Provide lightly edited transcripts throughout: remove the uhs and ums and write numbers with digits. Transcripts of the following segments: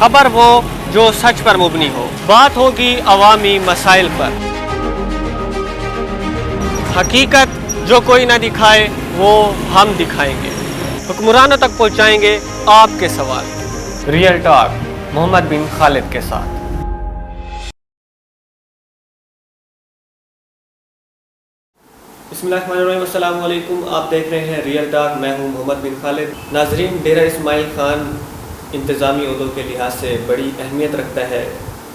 खबर वो जो सच पर मुबनी हो। बात होगी अवामी मसाइल पर। हकीकत जो कोई ना दिखाए वो हम दिखाएंगे। हुक्मरानों तक पहुंचाएंगे आपके सवाल। रियल टॉक मोहम्मद बिन खालिद के साथ। बिस्मिल्लाहिर्रहमानिर्रहीम, अस्सलाम वालेकुम। आप देख रहे हैं रियल टॉक, मैं हूं मोहम्मद बिन खालिद। नाजरीन, डेरा इस्माइल खान इंतज़ामी उहदों के लिहाज से बड़ी अहमियत रखता है।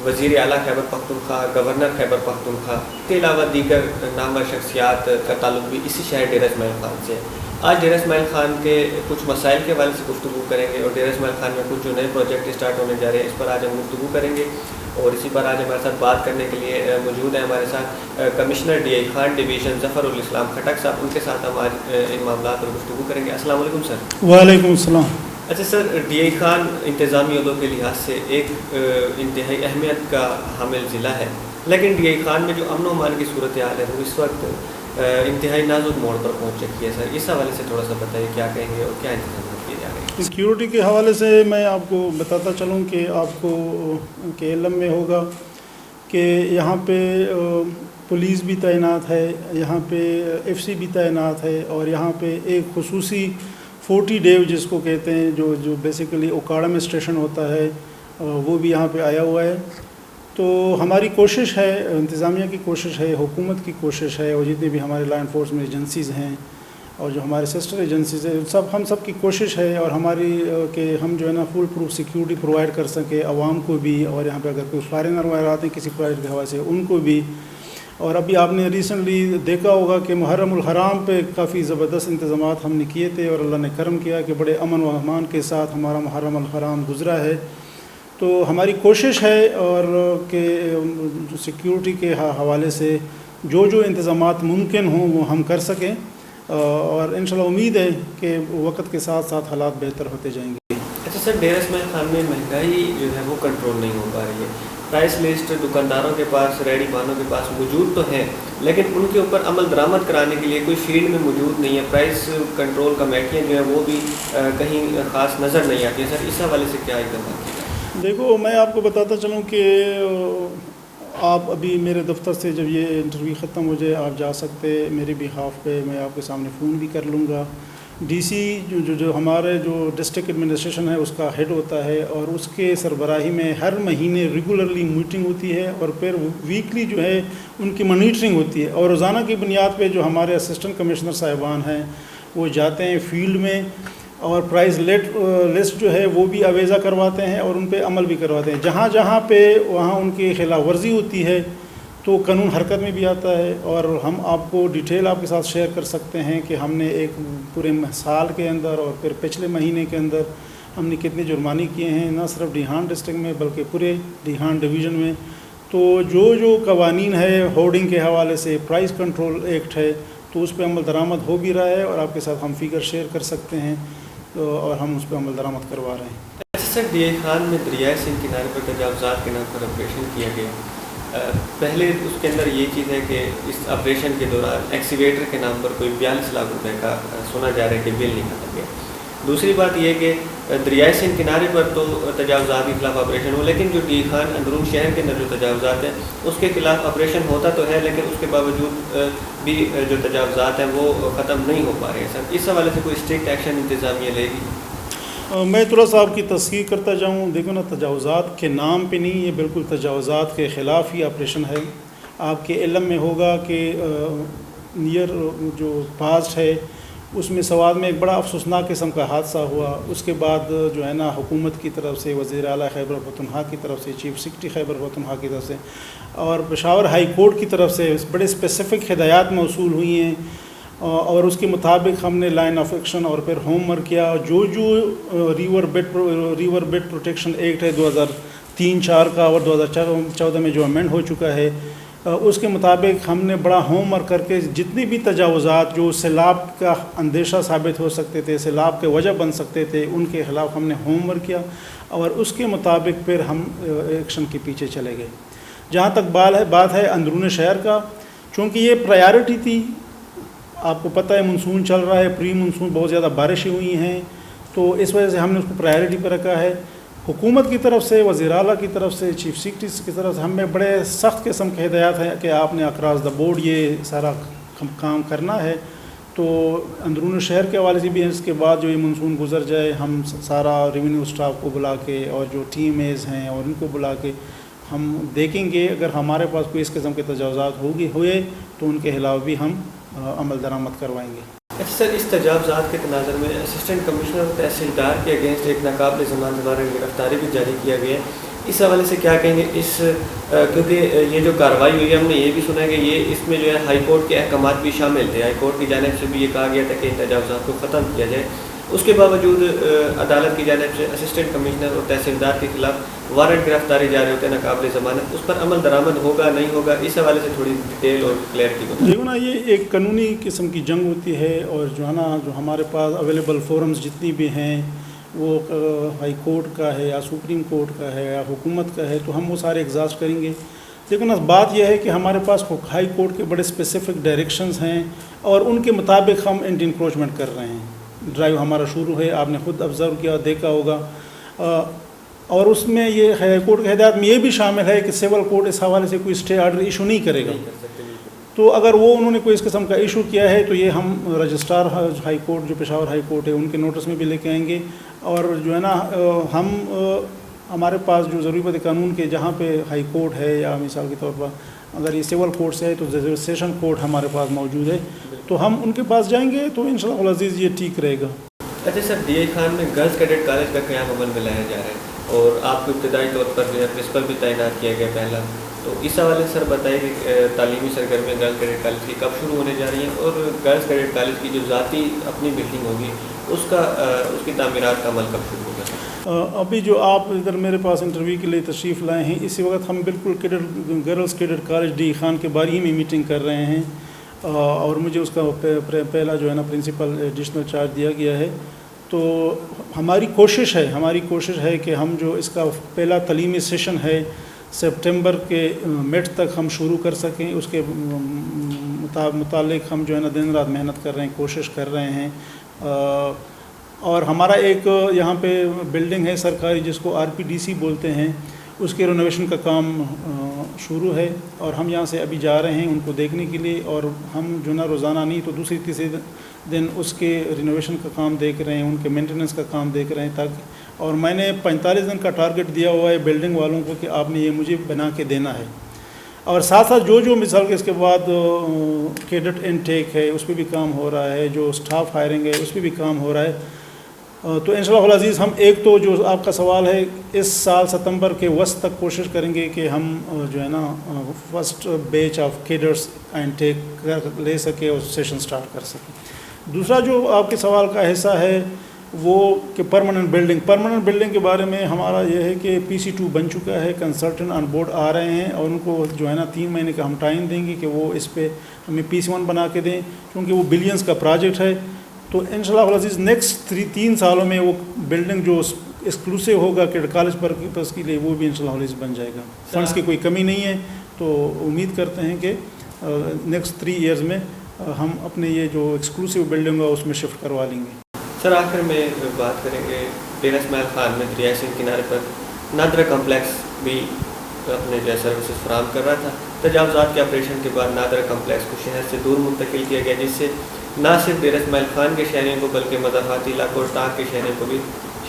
वज़ीर आला खैबर पख्तूनख्वा, गवर्नर खैबर पख्तूनख्वा के अलावा दीगर नामवर शख्सियात का ताल्लुक भी इसी शहर डेरा इस्माइल खान से है। आज डेरा इस्माइल खान के कुछ मसाइल के हवाले से गुफ्तगू करेंगे और डेरा इस्माइल खान में कुछ जो नए प्रोजेक्ट स्टार्ट होने जा रहे हैं इस पर आज हम गुफ्तगू करेंगे। और इसी पर आज हमारे साथ बात करने के लिए मौजूद है हमारे साथ कमिश्नर DI खान डिवीज़न ज़फ़रुल इस्लाम खटक साहब। उनके साथ हम आज इन मामलात पर गुफ्तगू करेंगे। अस्सलाम वालेकुम सर। वालेकुम सलाम। अच्छा सर, DI खान इंतज़ामी उहदों के लिहाज से एक इंतहाई अहमियत का हामिल ज़िला है, लेकिन DI खान में जो अमन अमान की सूरत हाल है वो इस वक्त इंतहाई नाजुक मोड़ पर पहुँच चुकी है। सर, इस हवाले से थोड़ा सा बताइए, क्या कहेंगे और क्या इंतजाम किए जा रहे हैं? सिक्योरिटी के हवाले से मैं आपको बताता चलूँ कि आपको के इल्म में होगा कि यहाँ पे पुलिस भी तैनात है, यहाँ पे FC भी तैनात है और यहाँ पे एक खुसूसी 40 डेव जिसको कहते हैं जो बेसिकली ओकाड़ा में स्टेशन होता है वो भी यहाँ पे आया हुआ है। तो हमारी कोशिश है, इंतज़ामिया की कोशिश है, हुकूमत की कोशिश है और जितनी भी हमारे लॉ एनफोर्समेंट एजेंसीज़ हैं और जो हमारे सिस्टर एजेंसीज़ हैं हम सब की कोशिश है और हमारी कि हम जो है ना फुल प्रूफ सिक्योरिटी प्रोवाइड कर सकें आवाम को भी, और यहाँ पे अगर कोई फॉरेनर वगैरह आते हैं किसी प्रोवाइड के हवाले से उनको भी। और अभी आपने रिसेंटली देखा होगा कि मुहर्रमुल हराम पे काफ़ी ज़बरदस्त इंतज़ामात हमने किए थे और अल्लाह ने करम किया कि बड़े अमन व अमान के साथ हमारा मुहर्रमुल हराम गुज़रा है। तो हमारी कोशिश है और कि सिक्योरिटी के हवाले से जो इंतज़ामात मुमकिन हों वो हम कर सकें और इंशाल्लाह उम्मीद है कि वक्त के साथ साथ हालात बेहतर होते जाएंगे। अच्छा सर, डेरा इस्माइल खान में महंगाई जो है वो कंट्रोल नहीं हो पा रही है। प्राइस लिस्ट दुकानदारों के पास, रेडी पानों के पास मौजूद तो है, लेकिन उनके ऊपर अमल दरामद कराने के लिए कोई फील्ड में मौजूद नहीं है। प्राइस कंट्रोल कमेटियाँ जो है वो भी कहीं ख़ास नज़र नहीं आती है। सर, इस हवाले से क्या इक़दाम किया? देखो, मैं आपको बताता चलूँ कि आप अभी मेरे दफ्तर से जब ये इंटरव्यू ख़त्म हो जाए आप जा सकते, मेरे बिहाफ पे मैं आपके सामने फ़ोन भी कर लूँगा। DC जो हमारे जो डिस्ट्रिक्ट एडमिनिस्ट्रेशन है उसका हेड होता है और उसके सरबराही में हर महीने रेगुलरली मीटिंग होती है और फिर वीकली जो है उनकी मॉनिटरिंग होती है और रोज़ाना की बुनियाद पे जो हमारे असिस्टेंट कमिश्नर साहिबान हैं वो जाते हैं फील्ड में और प्राइस लिस्ट जो है वो भी अवेज़ा करवाते हैं और उन पे अमल भी करवाते हैं। जहाँ जहाँ पे वहाँ उनकी खिलाफ वर्जी होती है तो कानून हरकत में भी आता है और हम आपको डिटेल आपके साथ शेयर कर सकते हैं कि हमने एक पूरे साल के अंदर और फिर पिछले महीने के अंदर हमने कितने जुर्माने किए हैं, ना सिर्फ डीहान डिस्ट्रिक्ट में बल्कि पूरे डीहान डिवीज़न में। तो जो कवानीन है होर्डिंग के हवाले से, प्राइस कंट्रोल एक्ट है, तो उस पर अमल दरामद हो भी रहा है और आपके साथ हम फिगर शेयर कर सकते हैं तो और हम उस पर अमल दरामद करवा रहे हैं। अच्छा सर, DI खान में दरियाए सिंध किनारे पर तजावुज़ात के नाम पर ऑपरेशन किया गया। पहले उसके अंदर ये चीज़ है कि इस ऑपरेशन के दौरान एक्सीवेटर के नाम पर कोई 42 लाख रुपए का सुना जा रहा है कि बिल निकाला गया। दूसरी बात ये कि दरियाए सिंध किनारे पर तो तजावुज़ात के खिलाफ ऑपरेशन हो, लेकिन जो DI खान अंदरून शहर के अंदर जो तजावुज़ात हैं उसके खिलाफ ऑपरेशन होता तो है, लेकिन उसके बावजूद भी जो तजावुज़ात हैं वो ख़त्म नहीं हो पा रहे हैं। सर, इस हवाले से कोई स्ट्रिक्ट एक्शन इंतज़ामिया लेगी? मैं थोड़ा सा आपकी तस्कीर करता जाऊँ। देखो ना, तजावुज़ात के नाम पे नहीं, ये बिल्कुल तजावुज़ात के ख़िलाफ़ ही ऑपरेशन है। आपके इल्म में होगा कि नियर जो पास्ट है उसमें सवाद में एक बड़ा अफसोसनाक किस्म का हादसा हुआ। उसके बाद जो है ना हुकूमत की तरफ से, वज़ीर आला खैबर पख्तूनख्वा की तरफ से, चीफ सेक्रेटरी खैबर पख्तूनख्वा की तरफ से और पेशावर हाई कोर्ट की तरफ से बड़े स्पेसिफ़िक हिदायत मौसूल हुई हैं और उसके मुताबिक हमने लाइन ऑफ एक्शन और फिर होमवर्क किया। जो रिवर बेड प्रोटेक्शन एक्ट है 2003-4 का और 2014 में जो अमेंड हो चुका है उसके मुताबिक हमने बड़ा होमवर्क करके जितनी भी तजावुज़ात जो सैलाब का अंदेशा साबित हो सकते थे, सैलाब के वजह बन सकते थे, उनके ख़िलाफ़ हमने होमवर्क किया और उसके मुताबिक फिर हम एक्शन के पीछे चले गए। जहाँ तक बात है अंदरून शहर का, चूँकि ये प्रायोरिटी थी, आपको पता है मानसून चल रहा है, प्री मानसून बहुत ज़्यादा बारिशें हुई हैं, तो इस वजह से हमने उसको प्रायोरिटी पर रखा है। حکومت کی طرف سے، وزیر اعلیٰ کی طرف سے، چیف سیکرٹری کی طرف سے ہمیں بڑے سخت قسم کے ہدایات ہیں کہ آپ نے اکراس دا بورڈ یہ سارا کام کرنا ہے. تو اندرون شہر کے حوالے سے بھی اس کے بعد جو یہ منسون گزر جائے ہم سارا ریونیو اسٹاف کو بلا کے اور جو ٹیم ایز ہیں اور ان کو بلا کے ہم دیکھیں گے اگر ہمارے پاس کوئی اس قسم کے تجاوزات ہوئے تو ان کے خلاف بھی ہم عمل درآمد کروائیں گے. اچھا سر، اس تجاوزات کے تناظر میں اسسٹنٹ کمشنر اور تحصیلدار کے اگینسٹ ایک ناقابل ضمانت وارنٹ گرفتاری بھی جاری کیا گیا ہے. اس حوالے سے کیا کہیں گے؟ کیونکہ یہ جو کارروائی ہوئی ہے ہم نے یہ بھی سنا ہے کہ یہ اس میں جو ہے ہائی کورٹ کے احکامات بھی شامل تھے. ہائی کورٹ کی جانب سے بھی یہ کہا گیا تھا کہ ان تجاوزات کو ختم کیا جائے. اس کے باوجود عدالت کی جانب سے اسسٹنٹ کمشنر اور تحصیلدار کے خلاف وارنٹ گرفتاری جاری ہوتے ہیں ناقابل ضمانت. اس پر عمل درآمد ہوگا نہیں ہوگا، اس حوالے سے تھوڑی ڈیٹیل اور کلیئرٹی بتائیں. دیکھو نا، یہ ایک قانونی قسم کی جنگ ہوتی ہے اور جو ہے نا جو ہمارے پاس اویلیبل فورمز جتنی بھی ہیں وہ ہائی کورٹ کا ہے یا سپریم کورٹ کا ہے یا حکومت کا ہے، تو ہم وہ سارے ایگزاسٹ کریں گے. دیکھو نا، بات یہ ہے کہ ہمارے پاس ہائی کورٹ کے بڑے اسپیسیفک ڈائریکشنز ہیں اور ان کے مطابق ہم اینٹی انکروچمنٹ کر رہے ہیں. ڈرائیو ہمارا شروع ہے، آپ نے خود آبزرو کیا، دیکھا ہوگا. اور اس میں یہ ہائی کورٹ کے ہدایات میں یہ بھی شامل ہے کہ سول کورٹ اس حوالے سے کوئی اسٹے آرڈر ایشو نہیں کرے گا. تو اگر وہ انہوں نے کوئی اس قسم کا ایشو کیا ہے تو یہ ہم رجسٹرار ہائی کورٹ جو پشاور ہائی کورٹ ہے ان کے نوٹس میں بھی لے کے آئیں گے. اور جو ہے نا ہم ہمارے پاس جو ضرورت قانون کے جہاں پہ ہائی کورٹ ہے یا مثال کے طور پر اگر یہ سول کورٹ سے ہے تو سیشن کورٹ ہمارے پاس موجود ہے، تو ہم ان کے پاس جائیں گے تو انشاءاللہ العزیز یہ ٹھیک رہے گا. اچھا سر، ڈی آئی خان میں گرلز کیڈٹ کالج کا قیام عمل میں لایا جا رہا ہے اور آپ کو ابتدائی طور پر جو ہے پرنسپل بھی تعینات کیا گیا پہلا. تو اس حوالے سے سر بتائیے کہ تعلیمی سرگرمیاں گرلز کیڈٹ کالج کی کب شروع ہونے جا رہی ہیں اور گرلز کیڈٹ کالج کی جو ذاتی اپنی بلڈنگ ہوگی اس کی تعمیرات کا عمل کب شروع ہوگا؟ ابھی جو آپ ادھر میرے پاس انٹرویو کے لیے تشریف لائے ہیں، اسی وقت ہم بالکل girls cadet college D Khan کے بارے ہی میں میٹنگ کر رہے ہیں اور مجھے اس کا پہلا جو ہے نا پرنسپل ایڈیشنل چارج دیا گیا ہے. تو ہماری کوشش ہے کہ ہم جو اس کا پہلا تعلیمی سیشن ہے سپٹمبر کے مڈ تک ہم شروع کر سکیں. اس کے متعلق ہم جو ہے نا دن رات محنت کر رہے ہیں، کوشش کر رہے ہیں. اور ہمارا ایک یہاں پہ بلڈنگ ہے سرکاری جس کو RPDC بولتے ہیں، اس کے رینوویشن کا کام شروع ہے اور ہم یہاں سے ابھی جا رہے ہیں ان کو دیکھنے کے لیے. اور ہم جو نا روزانہ نہیں تو دوسری تیسرے دن اس کے رینوویشن کا کام دیکھ رہے ہیں، ان کے مینٹیننس کا کام دیکھ رہے ہیں تاکہ. اور میں نے 45 دن کا ٹارگٹ دیا ہوا ہے بلڈنگ والوں کو کہ آپ نے یہ مجھے بنا کے دینا ہے. اور ساتھ ساتھ جو مثال کے اس کے بعد کیڈٹ انٹیک ہے اس پہ بھی کام ہو رہا ہے، جو اسٹاف ہائرنگ ہے اس پہ بھی کام ہو رہا ہے. تو انشاءاللہ العزیز ہم ایک تو جو آپ کا سوال ہے اس سال ستمبر کے وسط تک کوشش کریں گے کہ ہم جو ہے نا فرسٹ بیچ آف کیڈرس انٹیک لے سکے اور سیشن سٹارٹ کر سکیں. دوسرا جو آپ کے سوال کا حصہ ہے وہ کہ پرماننٹ بلڈنگ کے بارے میں ہمارا یہ ہے کہ PC2 بن چکا ہے، کنسلٹنٹ آن بورڈ آ رہے ہیں اور ان کو جو ہے نا 3 مہینے کا ہم ٹائم دیں گے کہ وہ اس پہ ہمیں PC1 بنا کے دیں کیونکہ وہ بلینز کا پروجیکٹ ہے. تو انشاءاللہ العزیز نیکسٹ 3 سالوں میں وہ بلڈنگ جو ایکسکلوسیو ہوگا کہ کالج پرپز کے لیے وہ بھی انشاءاللہ العزیز بن جائے گا. فنڈس کی کوئی کمی نہیں ہے، تو امید کرتے ہیں کہ نیکسٹ 3 ایئرز میں ہم اپنے یہ جو ایکسکلوسیو بلڈنگ ہے اس میں شفٹ کروا لیں گے. سر آخر میں بات کریں گے ڈیرہ اسماعیل خان میں دریائے سندھ کنارے پر نادرہ کمپلیکس بھی اپنے جو سروسز فراہم کر رہا تھا. تجاوزات کے آپریشن کے بعد نادرہ کمپلیکس کو شہر سے دور منتقل کیا گیا جس سے نہ صرف ڈیرہ اسماعیل خان کے شہریوں کو بلکہ مضافاتی علاقوں اور ٹانک کے شہریوں کو بھی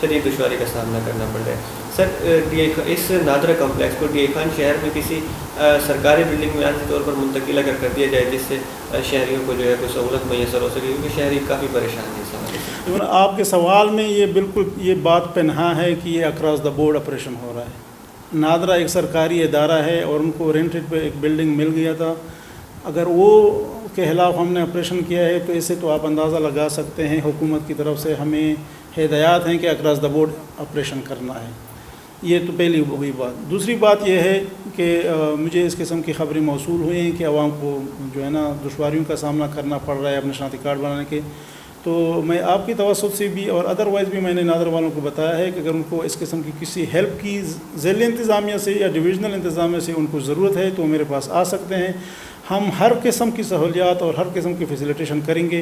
شدید دشواری کا سامنا کرنا پڑ رہا ہے. سر اس نادرہ کمپلیکس کو ڈی آئی خان شہر میں کسی سرکاری بلڈنگ میں عارضی طور پر منتقل اگر کر دیا جائے جس سے شہریوں کو جو ہے کوئی سہولت میسر ہو سکے کیونکہ شہری کافی پریشان ہیں اس حوالے سے. آپ کے سوال میں یہ بالکل یہ بات پنہا ہے کہ یہ اکراس دا بورڈ آپریشن ہو رہا ہے. نادرہ ایک سرکاری ادارہ ہے اور ان کو رینٹڈ پہ ایک بلڈنگ مل گیا تھا. اگر وہ کے خلاف ہم نے آپریشن کیا ہے تو اس سے تو آپ اندازہ لگا سکتے ہیں حکومت کی طرف سے ہمیں ہدایات ہیں کہ اکراس دا بورڈ آپریشن کرنا ہے. یہ تو پہلی ہوئی بات. دوسری بات یہ ہے کہ مجھے اس قسم کی خبریں موصول ہوئی ہیں کہ عوام کو جو ہے نا دشواریوں کا سامنا کرنا پڑ رہا ہے اپنے شناختی کارڈ بنانے کے. تو میں آپ کی توسط سے بھی اور ادروائز بھی میں نے نادر والوں کو بتایا ہے کہ اگر ان کو اس قسم کی کسی ہیلپ کی ضلعی انتظامیہ سے یا ڈویژنل انتظامیہ سے ان کو ضرورت ہے تو میرے پاس آ سکتے ہیں. हम हर किस्म की सहूलियात और हर किस्म की फैसिलिटेशन करेंगे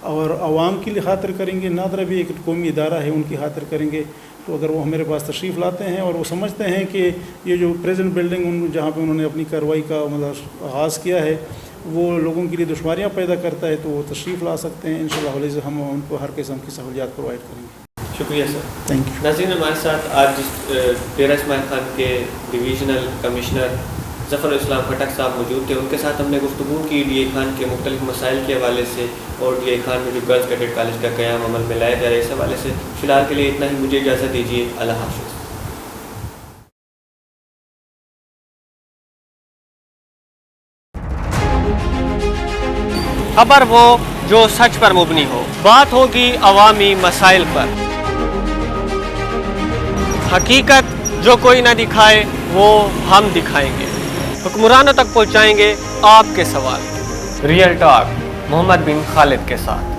और आवाम के लिए खातिर करेंगे, नादरा भी एक कौमी इदारा है उनकी खातिर करेंगे। तो अगर वो हमारे पास तशरीफ़ लाते हैं और वो समझते हैं कि ये जो प्रेजेंट बिल्डिंग जहाँ पे उन्होंने अपनी कार्रवाई का मतलब आगाज़ किया है वो लोगों के लिए दुश्वारियाँ पैदा करता है, तो वो तशरीफ़ ला सकते हैं। इंशाअल्लाह हम उनको हर किस्म की सहूलियात प्रोवाइड करेंगे। शुक्रिया सर। Thank you. नाज़रीन, हमारे साथ आज डेरा इस्माइल खान के डिवीज़नल कमिश्नर ज़फ़र इस्लाम खटक साहब मौजूद थे। उनके साथ हमने गुफ्तगू की डी ए खान के मुख्तलिफ मसाइल के हवाले से और डी ए खान में जो गर्ल्स कैडेट कॉलेज का क़याम अमल में लाया जा रहा है इस हवाले से। फ़िलहाल के लिए इतना ही, मुझे इजाज़त दीजिए। अल्लाह हाफ़िज़। खबर वो जो सच पर मुबनी हो, बात होगी अवामी मसाइल पर। हकीकत जो कोई ना दिखाए वो हम दिखाएंगे, हुक्मरानों तक पहुंचाएंगे आपके सवाल। रियल टॉक मोहम्मद बिन खालिद के साथ।